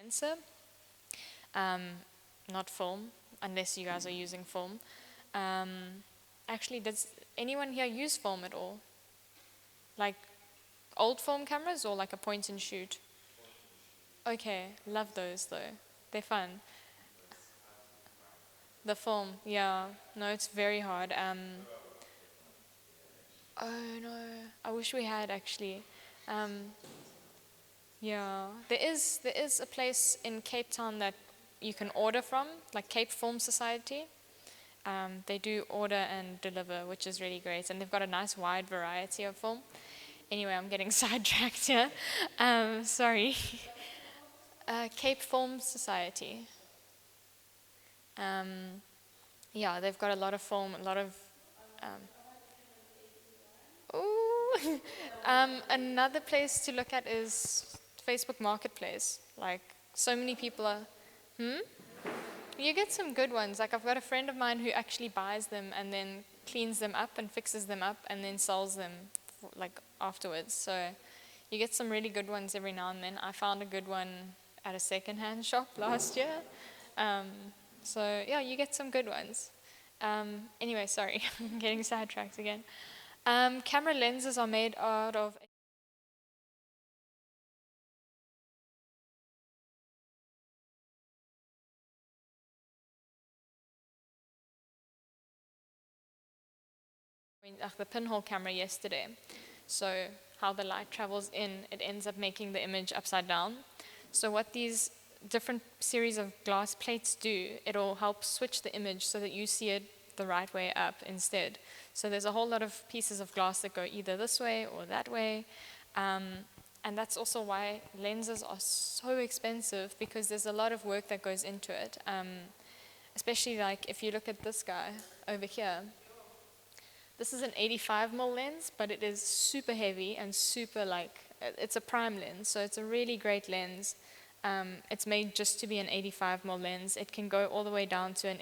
condenser, not film, unless you guys are using film. Actually, does anyone here use film at all? Like old film cameras or like a point and shoot? Okay, love those though. They're fun. The film, yeah. No, it's very hard. Oh no, I wish we had actually. Yeah, there is a place in Cape Town that you can order from, like Cape Film Society. They do order and deliver, which is really great, and they've got a nice wide variety of film. Anyway, I'm getting sidetracked here. Sorry. Cape Film Society. Yeah, they've got a lot of film, a lot of. Ooh. Another place to look at is Facebook Marketplace. Like, so many people are. You get some good ones. Like, I've got a friend of mine who actually buys them and then cleans them up and fixes them up and then sells them, like, afterwards. So you get some really good ones every now and then. I found a good one at a secondhand shop last year. So, yeah, you get some good ones. Anyway, sorry, I'm getting sidetracked again. Camera lenses are made out of the pinhole camera yesterday. So how the light travels in, it ends up making the image upside down. So what these different series of glass plates do, it'll help switch the image so that you see it the right way up instead. So there's a whole lot of pieces of glass that go either this way or that way. And that's also why lenses are so expensive, because there's a lot of work that goes into it. Especially like if you look at this guy over here. This is an 85mm lens, but it is super heavy and super it's a prime lens, so it's a really great lens. It's made just to be an 85mm lens. It can go all the way down to an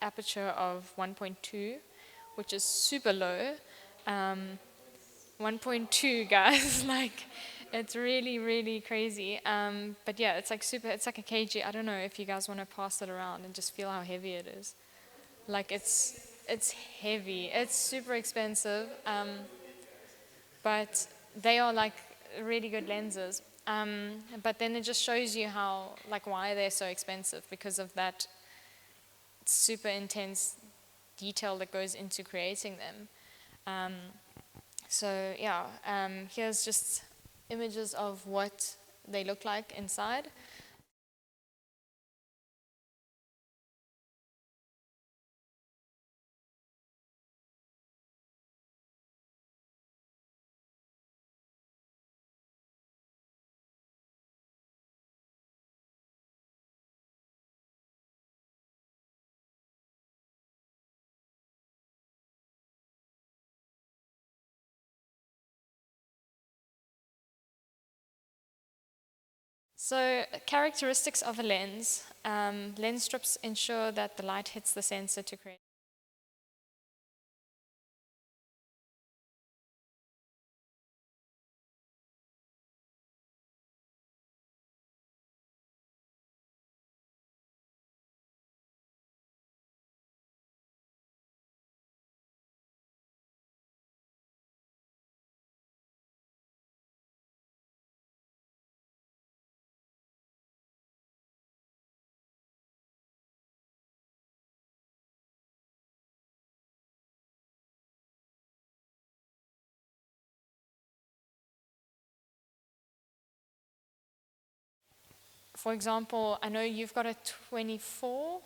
aperture of 1.2, which is super low. 1.2, guys, like, it's really, really crazy. But yeah, it's like it's like a kg. I don't know if you guys want to pass it around and just feel how heavy it is. Like, it's heavy. It's super expensive, but they are like really good lenses. But then it just shows you how, like, why they're so expensive, because of that super intense detail that goes into creating them. So yeah, here's just images of what they look like inside. So characteristics of a lens. Lens strips ensure that the light hits the sensor to create. For example, I know you've got a 24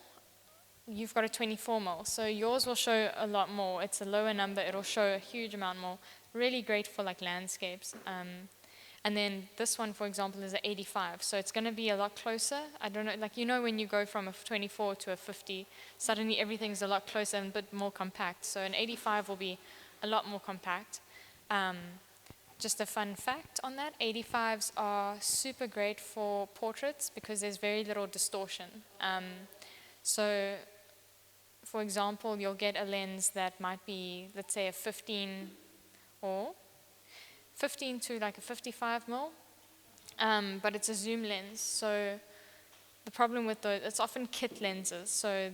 mil, so yours will show a lot more. It's a lower number, it'll show a huge amount more. Really great for like landscapes. And then this one, for example, is an 85, so it's going to be a lot closer. I don't know, like, you know, when you go from a 24 to a 50, suddenly everything's a lot closer and a bit more compact. So an 85 will be a lot more compact. Just a fun fact on that, 85s are super great for portraits because there's very little distortion. So, for example, you'll get a lens that might be, let's say, a 15 to like a 55 mil. but it's a zoom lens. So the problem with those, it's often kit lenses. So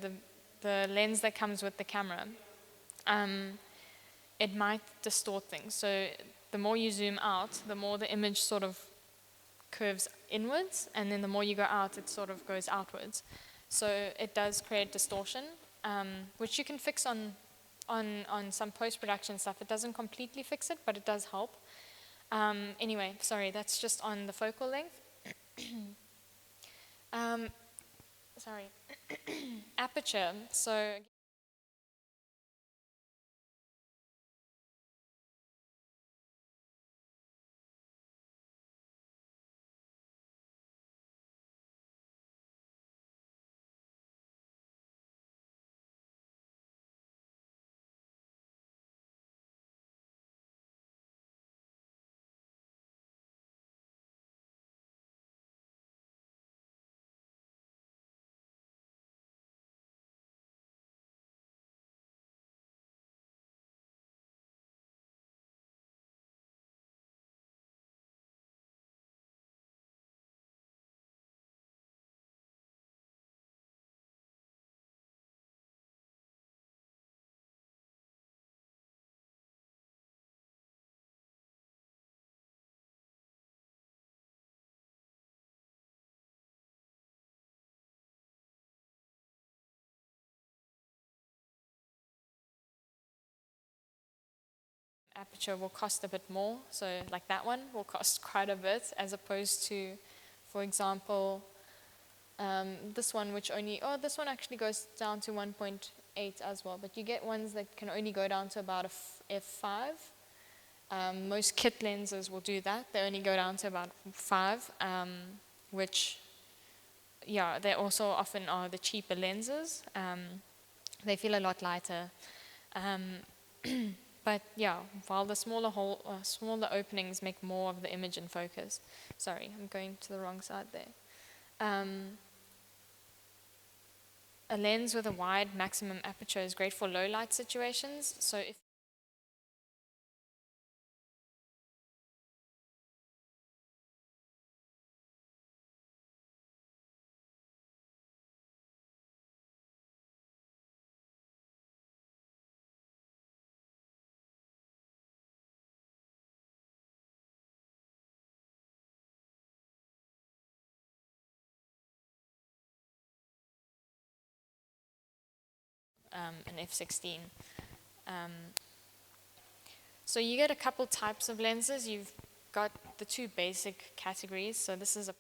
the lens that comes with the camera, it might distort things. So the more you zoom out, the more the image sort of curves inwards, and then the more you go out, it sort of goes outwards. So it does create distortion, which you can fix on some post-production stuff. It doesn't completely fix it, but it does help. Anyway, sorry, that's just on the focal length. Sorry. Aperture. So aperture will cost a bit more. So like that one will cost quite a bit, as opposed to, for example, this one, which only, this one actually goes down to 1.8 as well, but you get ones that can only go down to about a f5. Most kit lenses will do that. They only go down to about 5, which, yeah, they also often are the cheaper lenses. They feel a lot lighter. But yeah, while the smaller openings make more of the image in focus. Sorry, I'm going to the wrong side there. A lens with a wide maximum aperture is great for low light situations. So if an f16. So you get a couple types of lenses. You've got the two basic categories. So this is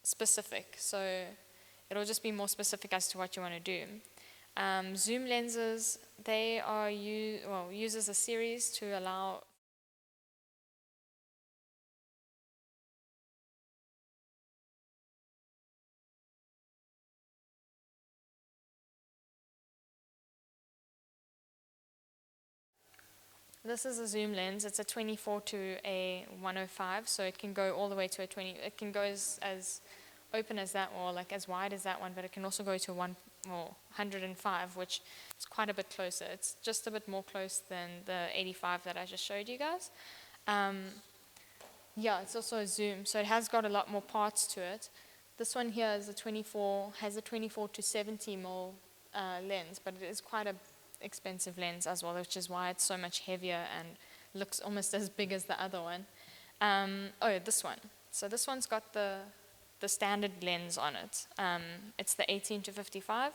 specific. So it'll just be more specific as to what you want to do. Zoom lenses, they are used as a series to allow This is a zoom lens. It's a 24 to a 105, so it can go all the way to a 20. It can go as open as that, or like as wide as that one, but it can also go to 105, which is quite a bit closer. It's just a bit more close than the 85 that I just showed you guys. Yeah, it's also a zoom, so it has got a lot more parts to it. This one here is has a 24 to 70 mil lens, but it is quite a expensive lens as well, which is why it's so much heavier and looks almost as big as the other one. This one. So this one's got the standard lens on it. It's the 18 to 55.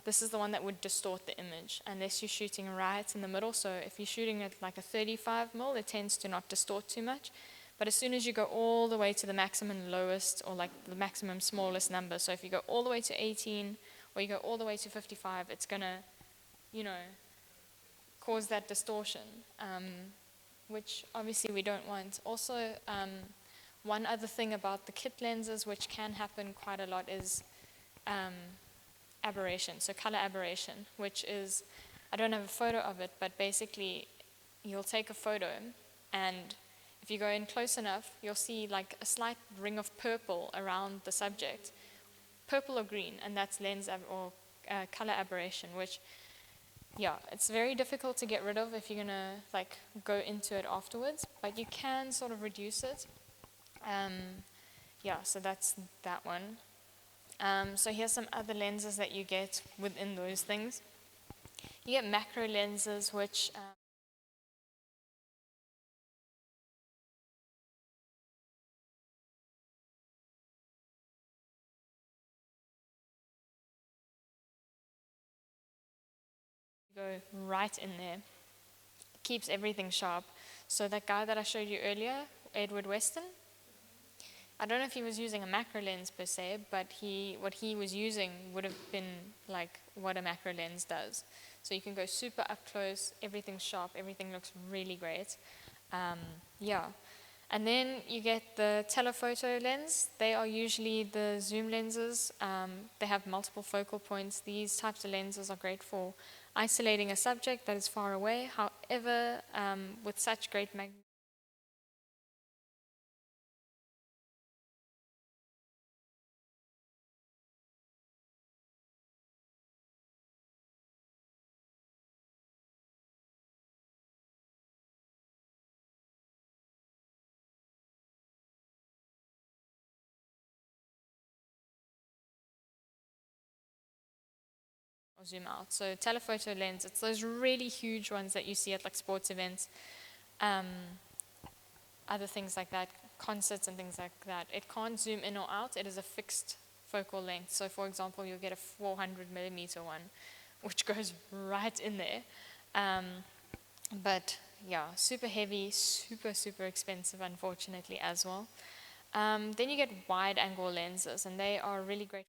This is the one that would distort the image unless you're shooting right in the middle. So if you're shooting at like a 35 mil, it tends to not distort too much. But as soon as you go all the way to the maximum lowest, or like the maximum smallest number, so if you go all the way to 18 or you go all the way to 55, it's going to, cause that distortion, which obviously we don't want. Also, one other thing about the kit lenses, which can happen quite a lot, is aberration, so color aberration, which is, I don't have a photo of it, but basically you'll take a photo and if you go in close enough, you'll see like a slight ring of purple around the subject, purple or green, and that's color aberration, which, yeah, it's very difficult to get rid of if you're gonna like go into it afterwards, but you can sort of reduce it. Yeah, so that's that one. So here's some other lenses that you get within those things. You get macro lenses, which go right in there. Keeps everything sharp. So that guy that I showed you earlier, Edward Weston, I don't know if he was using a macro lens per se, but what he was using would have been like what a macro lens does. So you can go super up close, everything's sharp, everything looks really great. Yeah. And then you get the telephoto lens. They are usually the zoom lenses. They have multiple focal points. These types of lenses are great for isolating a subject that is far away. However, with such great or zoom out. So telephoto lens, it's those really huge ones that you see at like sports events, other things like that, concerts and things like that. It can't zoom in or out. It is a fixed focal length. So for example, you'll get a 400 millimeter one, which goes right in there. But yeah, super heavy, super expensive, unfortunately, as well. Then you get wide angle lenses, and they are really great.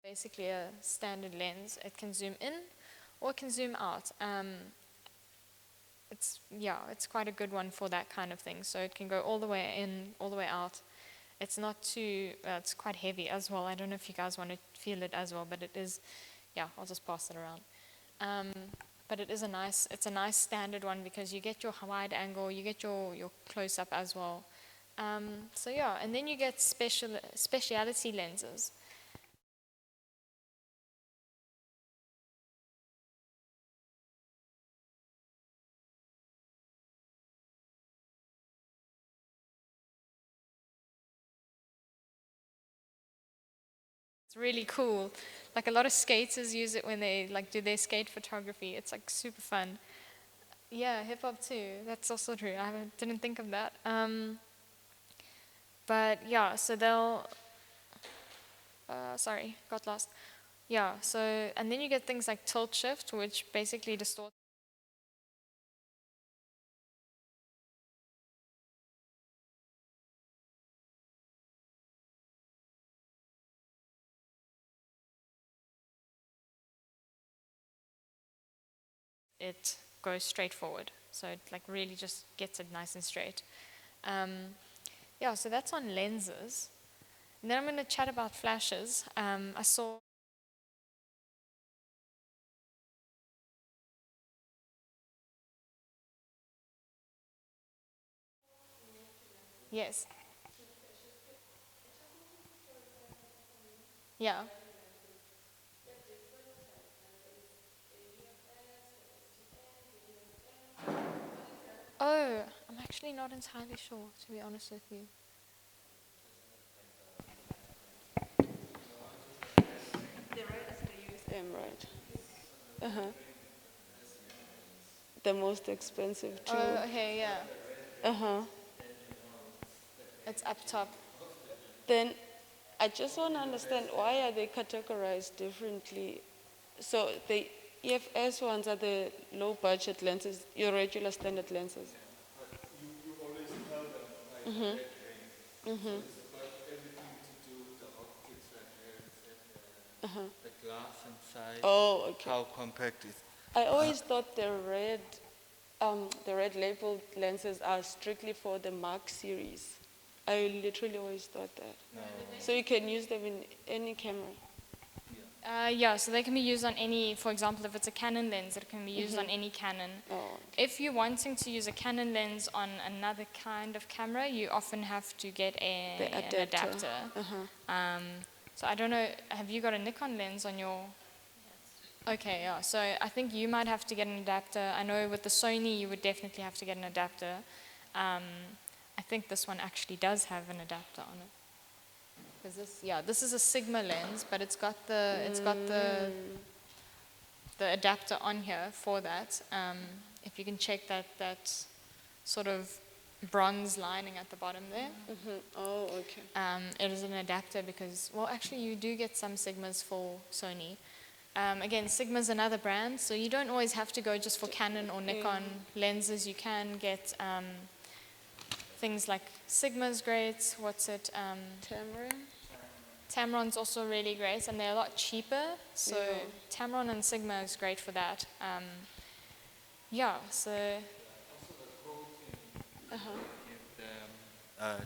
Basically a standard lens. It can zoom in or it can zoom out. It's quite a good one for that kind of thing. So it can go all the way in, all the way out. It's not too, it's quite heavy as well. I don't know if you guys want to feel it as well, but it is, yeah, I'll just pass it around. But it's a nice standard one because you get your wide angle, you get your close up as well. So yeah, and then you get speciality lenses. It's really cool. Like a lot of skaters use it when they like do their skate photography. It's like super fun. Yeah, hip hop too. That's also true. Didn't think of that. But yeah, so they'll. Sorry, got lost. Yeah, so and then you get things like tilt shift, which basically distort. It goes straight forward, so it like really just gets it nice and straight. Yeah, so that's on lenses. And then I'm going to chat about flashes. I saw. Yes. Yeah. Oh, I'm actually not entirely sure, to be honest with you. The right is the USM, right? Uh-huh. The most expensive too. Oh, okay, yeah. Uh-huh. It's up top. Then I just want to understand, why are they categorized differently? So the EFS ones are the low budget lenses, your regular standard lenses. You always tell them like red ring. So it's got everything to do with the optics, like the glass inside. Oh, okay. How compact it. I always thought the red labeled lenses are strictly for the Mark series. I literally always thought that. No. So you can use them in any camera. Yeah, so they can be used on any, for example, if it's a Canon lens, it can be used on any Canon. Oh, If you're wanting to use a Canon lens on another kind of camera, you often have to get an adapter. So I don't know, have you got a Nikon lens on your... Okay, yeah, so I think you might have to get an adapter. I know with the Sony, you would definitely have to get an adapter. I think this one actually does have an adapter on it. Because this is a Sigma lens, but it's got the adapter on here for that. If you can check that sort of bronze lining at the bottom there. Oh, okay. It is an adapter because, well, actually you do get some Sigmas for Sony. Again, Sigma's another brand, so you don't always have to go just for Canon or Nikon lenses. You can get things like Sigma's great. What's it? Tamron? Tamron's also really great, and they're a lot cheaper. So Tamron and Sigma is great for that. So.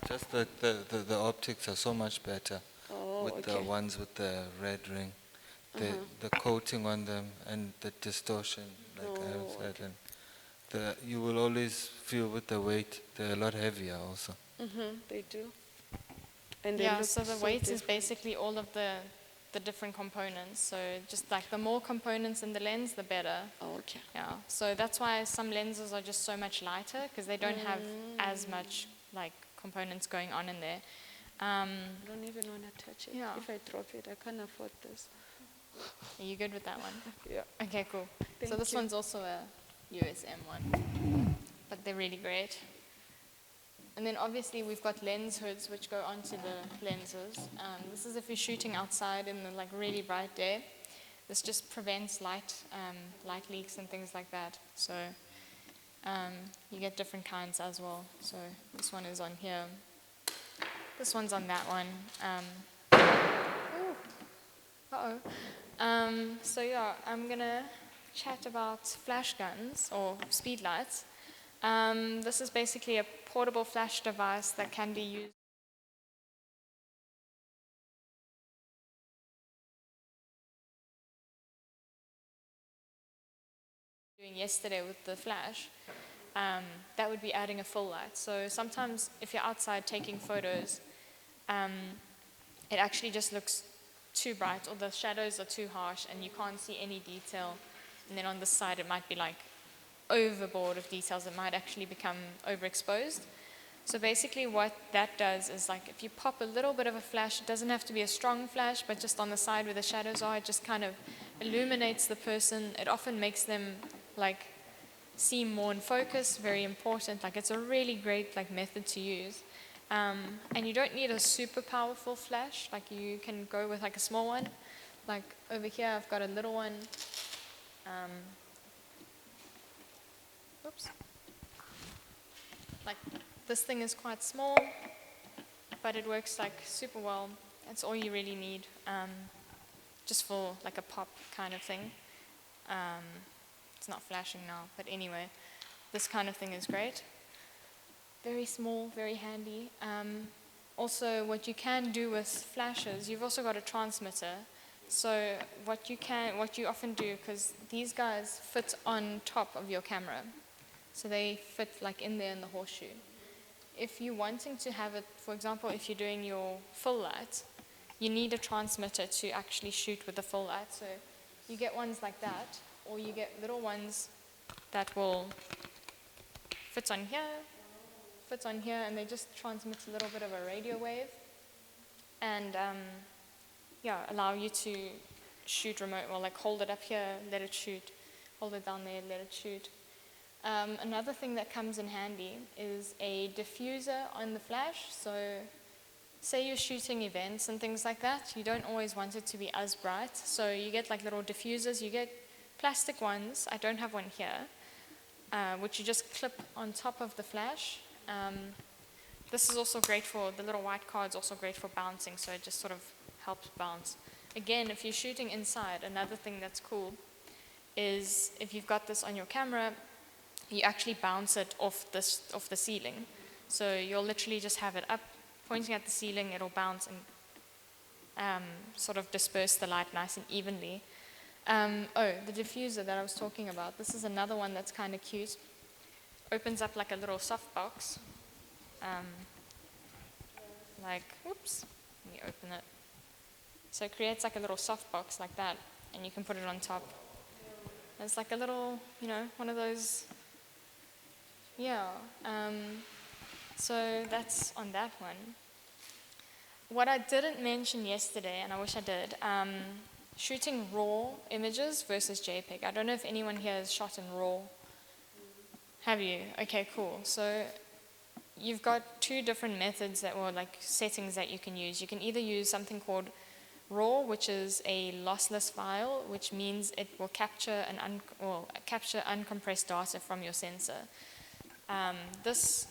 Just the optics are so much better with the ones with the red ring. The coating on them and the distortion, like I said, and you will always feel with the weight, they're a lot heavier also. They do. And they look So the weight is different. basically all of the different components. So just like the more components in the lens, the better. Oh, okay. Yeah. So that's why some lenses are just so much lighter because they don't have as much like components going on in there. I don't even want to touch it. Yeah. If I drop it, I can't afford this. Are you good with that one? Yeah. Okay, cool. So Thank this you. one's also a USM one, but they're really great. And then obviously we've got lens hoods which go onto the lenses. This is if you're shooting outside in the like really bright day. This just prevents light leaks and things like that. So you get different kinds as well. So this one is on here. This one's on that one. So yeah, I'm gonna chat about flash guns or speed lights. This is basically a portable flash device that can be used doing yesterday with the flash. That would be adding a full light. So sometimes if you're outside taking photos, it actually just looks too bright or the shadows are too harsh and you can't see any detail. And then on this side it might be like overboard of details. It might actually become overexposed. So basically what that does is like if you pop a little bit of a flash, it doesn't have to be a strong flash, but just on the side where the shadows are, it just kind of illuminates the person. It often makes them like seem more in focus, very important. Like it's a really great like method to use. And you don't need a super powerful flash, like you can go with like a small one. Like over here I've got a little one. Oops. Like this thing is quite small, but it works like super well. That's all you really need, just for like a pop kind of thing. It's not flashing now, but anyway, this kind of thing is great. Very small, very handy. Also, what you can do with flashes, you've also got a transmitter. So what you often do, because these guys fit on top of your camera, so they fit like in there in the horseshoe. If you're wanting to have it, for example, if you're doing your full light, you need a transmitter to actually shoot with the full light. So you get ones like that, or you get little ones that will fit on here, and they just transmit a little bit of a radio wave, and allow you to shoot remote, or like hold it up here, let it shoot, hold it down there, let it shoot. Another thing that comes in handy is a diffuser on the flash. So say you're shooting events and things like that, you don't always want it to be as bright. So you get like little diffusers, you get plastic ones, I don't have one here, which you just clip on top of the flash. This is also great for, the little white card's also great for bouncing, so it just sort of helps bounce. Again, if you're shooting inside, another thing that's cool is if you've got this on your camera, you actually bounce it off the ceiling. So you'll literally just have it up, pointing at the ceiling, it'll bounce and sort of disperse the light nice and evenly. The diffuser that I was talking about, this is another one that's kind of cute. Opens up like a little softbox. Whoops, let me open it. So it creates like a little softbox like that, and you can put it on top. It's like a little, one of those, so that's on that one. What I didn't mention yesterday, and I wish I did, shooting RAW images versus JPEG. I don't know if anyone here has shot in RAW. Have you? Okay, cool. So you've got two different methods settings that you can use. You can either use something called RAW, which is a lossless file, which means it will capture capture uncompressed data from your sensor. This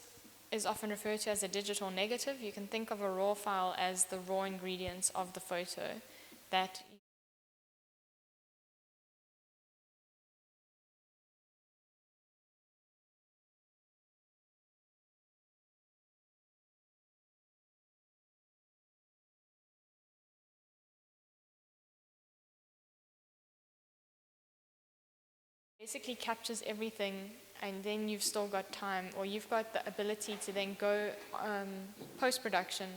is often referred to as a digital negative. You can think of a RAW file as the raw ingredients of the photo that basically captures everything, and then you've still got time, or you've got the ability to then go post-production,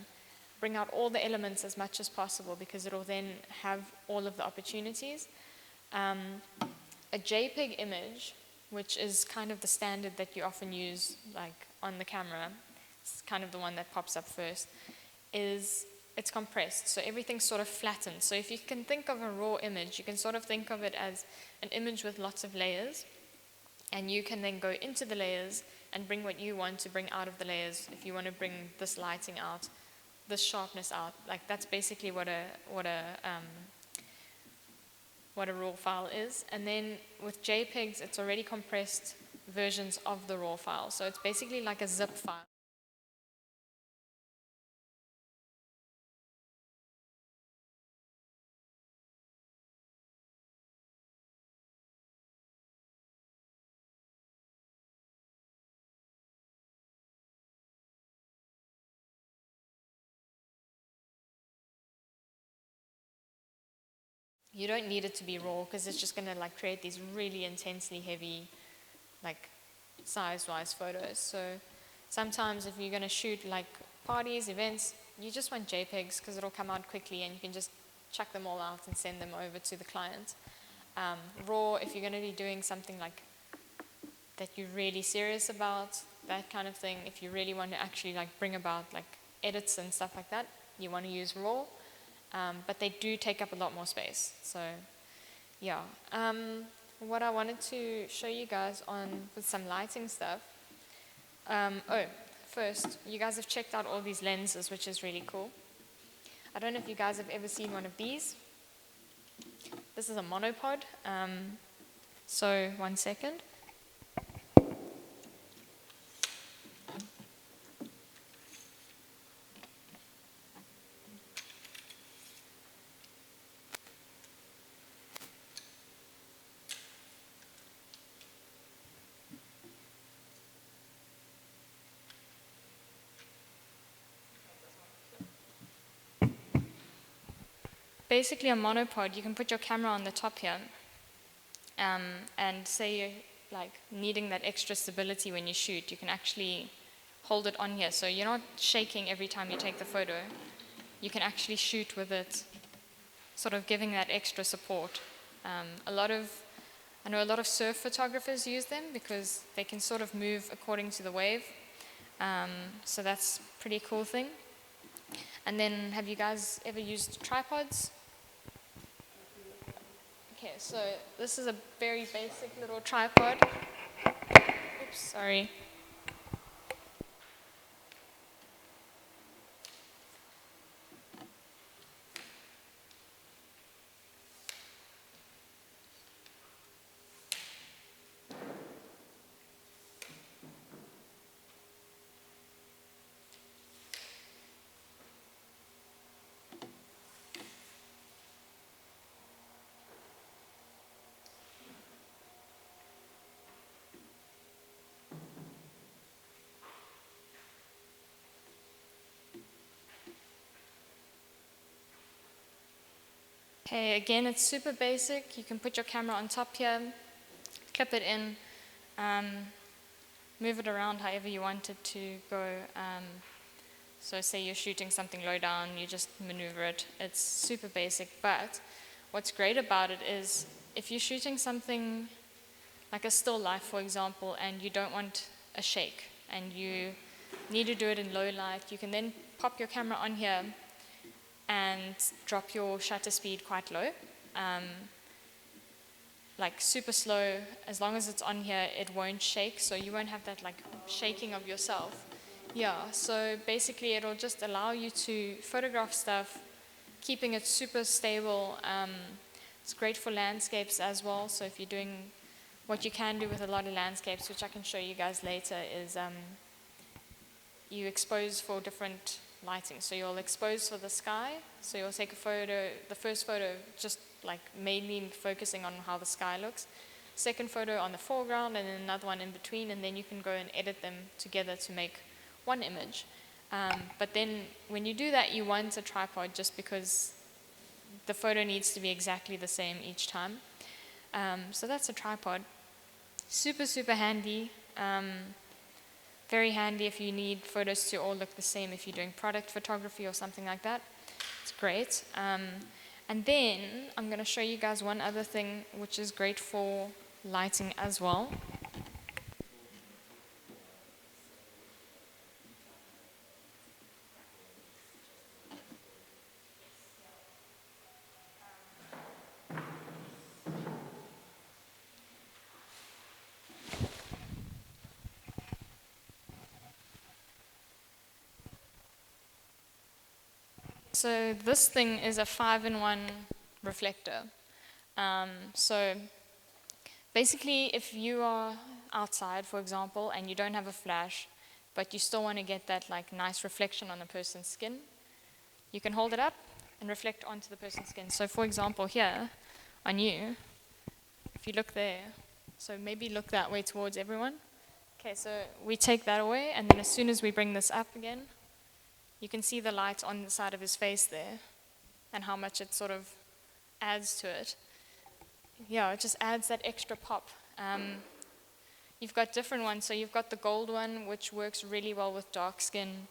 bring out all the elements as much as possible, because it'll then have all of the opportunities. A Jpeg image, which is kind of the standard that you often use on the camera, it's kind of the one that pops up first, it's compressed, so everything's sort of flattened. So if you can think of a raw image, you can sort of think of it as an image with lots of layers, and you can then go into the layers and bring what you want to bring out of the layers. If you want to bring this lighting out, this sharpness out, that's basically what a raw file is. And then with JPEGs, it's already compressed versions of the raw file, so it's basically like a zip file. You don't need it to be raw, because it's just going to create these really intensely heavy size-wise photos. So sometimes if you're going to shoot parties, events, you just want JPEGs because it'll come out quickly and you can just chuck them all out and send them over to the client. Raw, if you're going to be doing something that you're really serious about, that kind of thing, if you really want to actually bring about edits and stuff like that, you want to use raw. But they do take up a lot more space. So, yeah. What I wanted to show you guys with some lighting stuff. First, you guys have checked out all these lenses, which is really cool. I don't know if you guys have ever seen one of these. This is a monopod. So, 1 second. Basically a monopod, you can put your camera on the top here, and say you're needing that extra stability when you shoot, you can actually hold it on here. So you're not shaking every time you take the photo. You can actually shoot with it, sort of giving that extra support. I know a lot of surf photographers use them because they can sort of move according to the wave. So that's a pretty cool thing. And then, have you guys ever used tripods? Okay, so this is a very basic little tripod. Oops, sorry. Okay, again, it's super basic. You can put your camera on top here, clip it in, move it around however you want it to go. So say you're shooting something low down, you just maneuver it. It's super basic, but what's great about it is if you're shooting something like a still life, for example, and you don't want a shake, and you need to do it in low light, you can then pop your camera on here and drop your shutter speed quite low, like super slow. As long as it's on here, it won't shake, so you won't have that like shaking of yourself. Yeah, so basically it'll just allow you to photograph stuff, keeping it super stable. It's great for landscapes as well, so if you're doing, what you can do with a lot of landscapes, which I can show you guys later, is you expose for different lighting. So you'll expose for the sky, so you'll take a photo, the first photo just like mainly focusing on how the sky looks, second photo on the foreground, and then another one in between, and then you can go and edit them together to make one image. But then when you do that, you want a tripod just because the photo needs to be exactly the same each time. So that's a tripod. Super, super handy. Very handy if you need photos to all look the same, if you're doing product photography or something like that. It's great. And then I'm going to show you guys one other thing which is great for lighting as well. So this thing is a 5-in-1 reflector. So basically, if you are outside, for example, and you don't have a flash, but you still want to get that like nice reflection on a person's skin, you can hold it up and reflect onto the person's skin. So for example, here on you, if you look there, so maybe look that way towards everyone. Okay, so we take that away, and then as soon as we bring this up again, you can see the light on the side of his face there and how much it sort of adds to it. Yeah, it just adds that extra pop. You've got different ones. So you've got the gold one, which works really well with dark skin.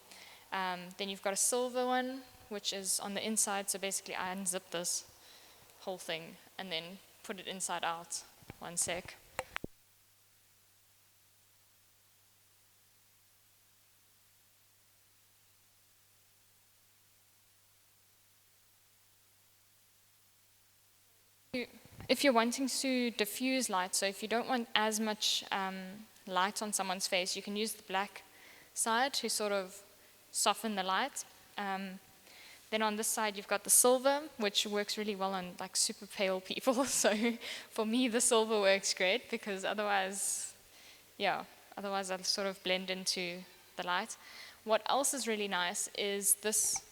Then you've got a silver one, which is on the inside. So basically I unzip this whole thing and then put it inside out. One sec. If you're wanting to diffuse light, so if you don't want as much light on someone's face, you can use the black side to sort of soften the light. Then on this side, you've got the silver, which works really well on like super pale people. So for me, the silver works great because otherwise I'll sort of blend into the light. What else is really nice is this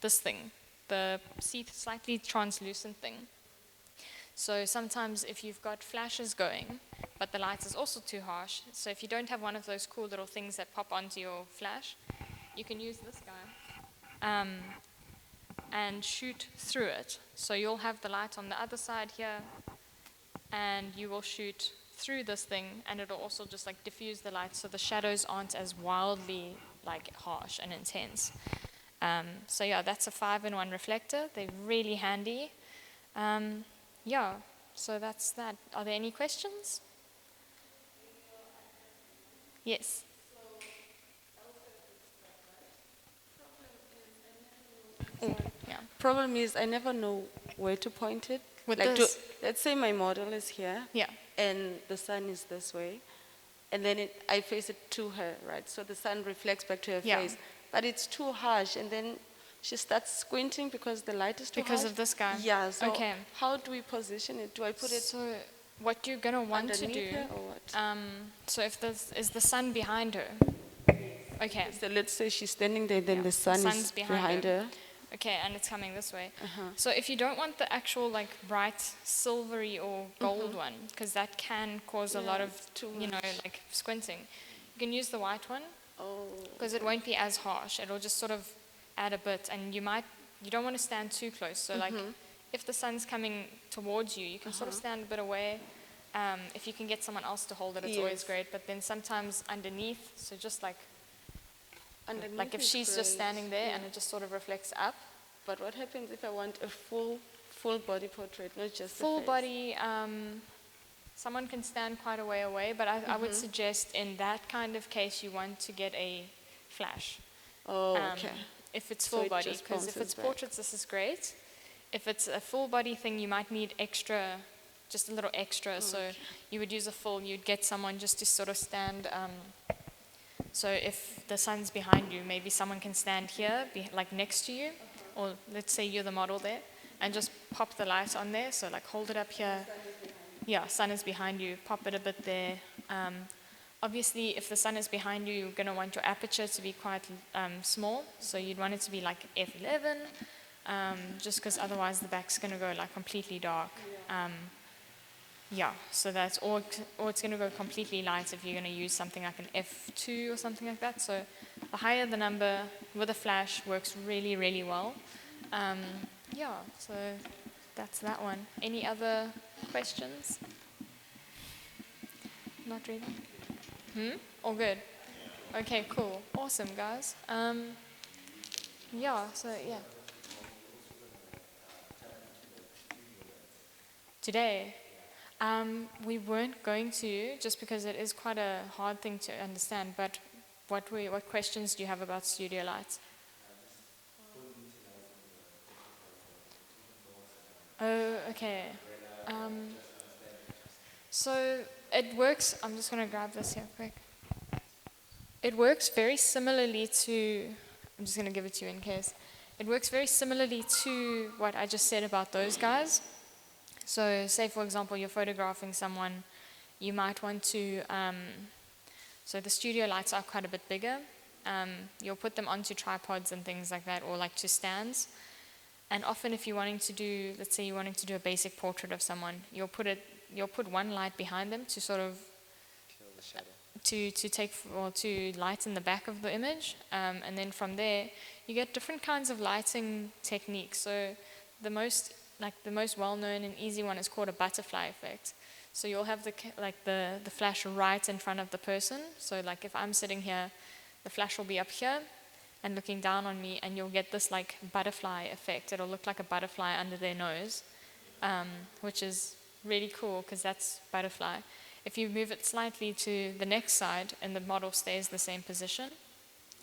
thing, the slightly translucent thing. So sometimes if you've got flashes going, but the light is also too harsh, so if you don't have one of those cool little things that pop onto your flash, you can use this guy and shoot through it. So you'll have the light on the other side here, and you will shoot through this thing, and it'll also just like diffuse the light so the shadows aren't as wildly like harsh and intense. So yeah, that's a 5-in-1 reflector. They're really handy. Yeah, so that's that. Are there any questions? Yes. Yeah. Problem is I never know where to point it. With like this? let's say my model is here. Yeah. And the sun is this way. and then I face it to her, right? So the sun reflects back to her Yeah. face. But it's too harsh, and then she starts squinting because the light is too harsh. Because of this guy? Yeah, so Okay. how do we position it? Do I put it So what you're going to want to underneath do, her or what? so if this is the sun behind her, okay. So let's say she's standing there, then Yeah, the sun sun's is behind behind her. her. Okay, and it's coming this way. Uh-huh. So if you don't want the actual like bright silvery or gold one, because that can cause a lot Yeah, of, it's too you know, much. like squinting, you can use the white one Oh, because it won't be as harsh. It'll just sort of add a bit, and you don't want to stand too close. So like if the sun's coming towards you, you can sort of stand a bit away. If you can get someone else to hold it, it's always Yes. great. But then sometimes underneath, so just like underneath if is she's just great. standing there Yeah. and it just sort of reflects up. But what happens if I want a full body portrait, not just Full the face? body, someone can stand quite a way away, but I would suggest in that kind of case you want to get a flash. Oh, okay. If it's So full it body, just because if bounces it's back. portraits, this is great. If it's a full body thing, you might need extra, just a little extra. So you would use a full, you'd get someone just to sort of stand. So if the sun's behind you, maybe someone can stand here, like next to you, or let's say you're the model there, and just pop the light on there. So like hold it up here. Yeah, sun is behind you. Pop it a bit there. Obviously, if the sun is behind you, you're going to want your aperture to be quite small. So you'd want it to be like f11, just because otherwise the back's going to go like completely dark. Yeah, so that's, or it's going to go completely light if you're going to use something like an f2 or something like that. So the higher the number with a flash works really, really well. Yeah, so that's that one. Any other questions? Not really? All good? Okay, cool. Awesome, guys. Yeah, so yeah. Today, we weren't going to, just because it is quite a hard thing to understand, but what questions do you have about studio lights? Oh, okay. So it works, I'm just going to grab this here quick. It works very similarly to, I'm just going to give it to you in case. It works very similarly to what I just said about those guys. So say, for example, you're photographing someone, you might want to, so the studio lights are quite a bit bigger. You'll put them onto tripods and things like that, or like to stands. And often if you're wanting to do, let's say you're wanting to do a basic portrait of someone, you'll put one light behind them to sort of to lighten the back of the image, and then from there you get different kinds of lighting techniques. So the most well-known and easy one is called a butterfly effect. So you'll have the flash right in front of the person. So like if I'm sitting here, the flash will be up here and looking down on me, and you'll get this like butterfly effect. It'll look like a butterfly under their nose, which is really cool because that's butterfly. If you move it slightly to the next side and the model stays the same position,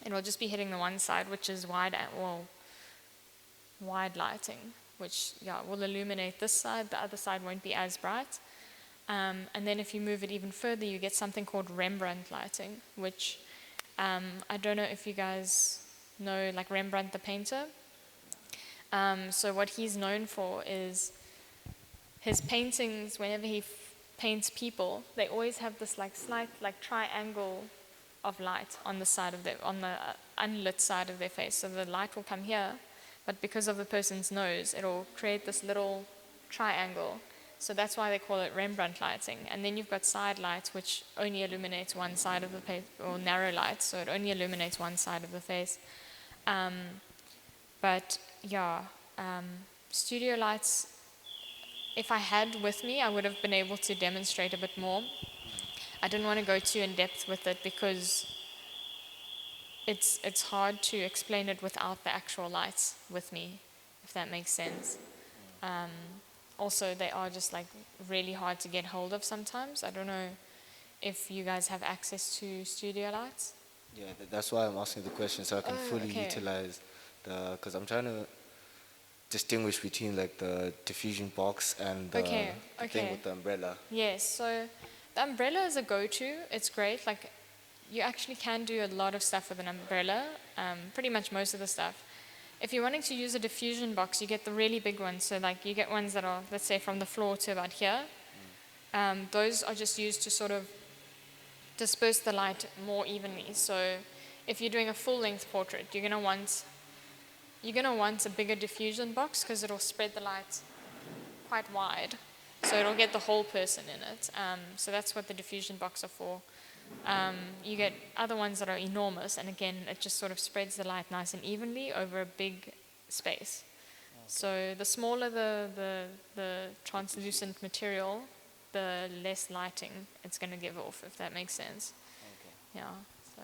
it will just be hitting the one side, which is wide lighting, which will illuminate this side. The other side won't be as bright. And then if you move it even further, you get something called Rembrandt lighting, which I don't know if you guys know, like Rembrandt the painter. So what he's known for is his paintings. Whenever he paints people, they always have this like slight like triangle of light on the side of on the unlit side of their face. So the light will come here, but because of the person's nose, it'll create this little triangle. So that's why they call it Rembrandt lighting. And then you've got side lights, which only illuminates one side of the face, or narrow lights, so it only illuminates one side of the face. But yeah, studio lights, if I had with me, I would have been able to demonstrate a bit more. I didn't want to go too in depth with it because it's hard to explain it without the actual lights with me, if that makes sense. Also, they are just like really hard to get hold of sometimes. I don't know if you guys have access to studio lights. Yeah, that's why I'm asking the question, so I can fully okay. utilize because I'm trying to distinguish between like the diffusion box and the thing with the umbrella. Yes, so The umbrella is a go-to. It's great. Like, you actually can do a lot of stuff with an umbrella, pretty much most of the stuff. If you're wanting to use a diffusion box, you get the really big ones. So like you get ones that are, let's say, from the floor to about here. Those are just used to sort of disperse the light more evenly. So if you're doing a full-length portrait, you're gonna want a bigger diffusion box because it'll spread the light quite wide. So it'll get the whole person in it. So that's what the diffusion box are for. You get other ones that are enormous, and again, it just sort of spreads the light nice and evenly over a big space. Okay. So the smaller the translucent material, the less lighting it's going to give off, if that makes sense. Okay. Yeah. So.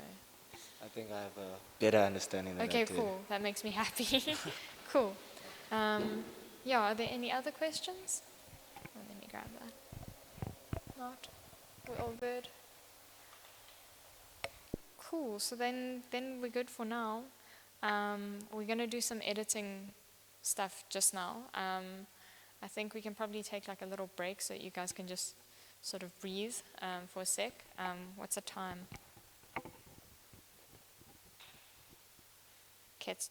I think I have a better understanding than okay, that. Okay, cool. That makes me happy. Cool. Yeah. Are there any other questions? Oh, let me grab that. Not. We're all good. Cool, so then we're good for now. We're going to do some editing stuff just now. I think we can probably take like a little break so you guys can just sort of breathe for a sec. What's the time? Okay, it's